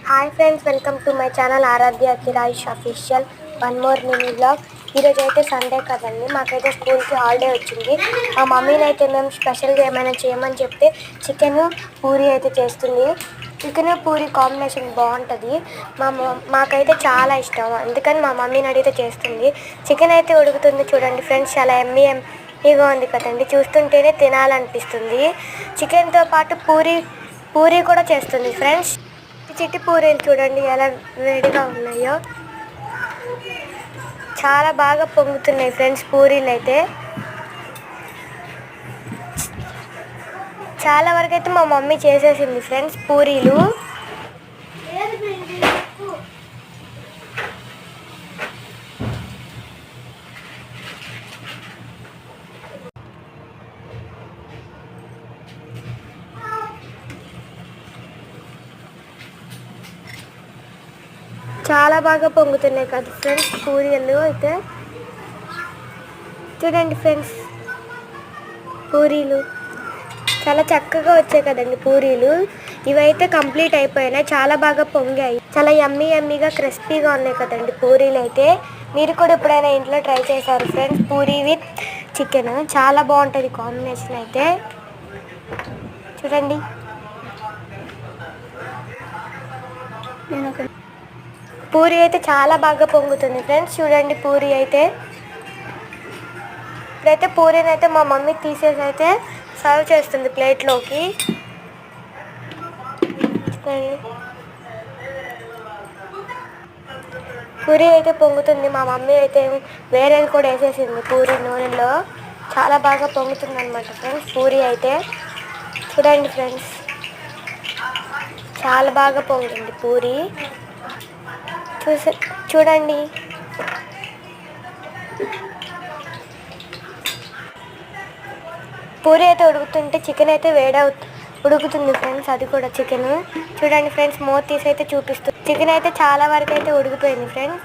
Hi friends, welcome to my channel Aaradhya కిరాయిష్ official. One more mini vlog. ఈరోజు అయితే Sunday కదండి, మాకైతే స్కూల్కి హాలిడే వచ్చింది. మా మమ్మీని అయితే మేము స్పెషల్గా ఏమైనా చేయమని చెప్తే చికెన్ పూరి అయితే చేస్తుంది. చికెన్ పూరి కాంబినేషన్ బాగుంటుంది. మాకైతే చాలా ఇష్టం, అందుకని మా మమ్మీని అడిగితే చేస్తుంది. చికెన్ అయితే ఉడుకుతుంది చూడండి ఫ్రెండ్స్, చాలా ఎమ్మీగా ఉంది కదండి, చూస్తుంటేనే తినాలనిపిస్తుంది. చికెన్తో పాటు పూరి కూడా చేస్తుంది ఫ్రెండ్స్. చిట్టి పూరీలు చూడండి ఎలా వేడిగా ఉన్నాయో, చాలా బాగా పొంగుతున్నాయి ఫ్రెండ్స్. పూరీలు అయితే చాలా వరకు అయితే మా మమ్మీ చేసేసింది ఫ్రెండ్స్ పూరీలు. చాలా బాగా పొంగుతున్నాయి కదా ఫ్రెండ్స్ పూరీలు అయితే. చూడండి ఫ్రెండ్స్, పూరీలు చాలా చక్కగా వచ్చాయి కదండి పూరీలు. ఇవైతే కంప్లీట్ అయిపోయినాయి, చాలా బాగా పొంగాయి, చాలా యమ్మీగా క్రిస్పీగా ఉన్నాయి కదండి పూరీలు అయితే. మీరు కూడా ఎప్పుడైనా ఇంట్లో ట్రై చేశారు ఫ్రెండ్స్ పూరీ విత్ చికెన్, చాలా బాగుంటుంది కాంబినేషన్ అయితే. చూడండి, పూరి అయితే చాలా బాగా పొంగుతుంది ఫ్రెండ్స్. చూడండి పూరి అయితే. ఇప్పుడైతే పూరీని అయితే మా మమ్మీ తీసేసి అయితే సర్వ్ చేస్తుంది ప్లేట్లోకి. పూరి అయితే పొంగుతుంది, మా మమ్మీ అయితే వేరేది కూడా వేసేసింది పూరి నూనెలో. చాలా బాగా పొంగుతుంది అనమాట ఫ్రెండ్స్ పూరి అయితే. చూడండి ఫ్రెండ్స్, చాలా బాగా పొంగుతుంది పూరి. చూడండి, పూరి అయితే ఉడుకుతుంటే చికెన్ అయితే ఉడుకుతుంది ఫ్రెండ్స్. అది కూడా చికెన్ చూడండి ఫ్రెండ్స్, మూత తీసి అయితే చూపిస్తుంది. చికెన్ అయితే చాలా వరకు అయితే ఉడికిపోయింది ఫ్రెండ్స్.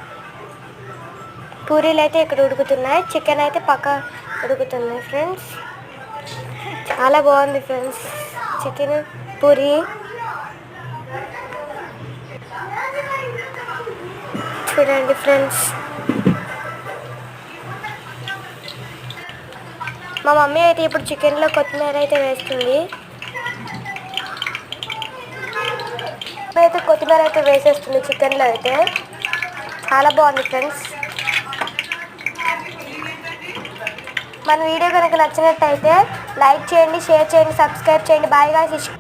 పూరీలు అయితే ఇక్కడ ఉడుకుతున్నాయి, చికెన్ అయితే పక్క ఉడుకుతుంది ఫ్రెండ్స్. చాలా బాగుంది ఫ్రెండ్స్ చికెన్ పూరి. చూడండి ఫ్రెండ్స్, మా మమ్మీ అయితే ఇప్పుడు చికెన్లో కొత్తిమీర అయితే వేస్తుంది. అయితే కొత్తిమీర అయితే వేసేస్తుంది చికెన్లో అయితే. చాలా బాగుంది ఫ్రెండ్స్. మన వీడియో కనుక నచ్చినట్టయితే లైక్ చేయండి, షేర్ చేయండి, సబ్స్క్రైబ్ చేయండి. Bye guys.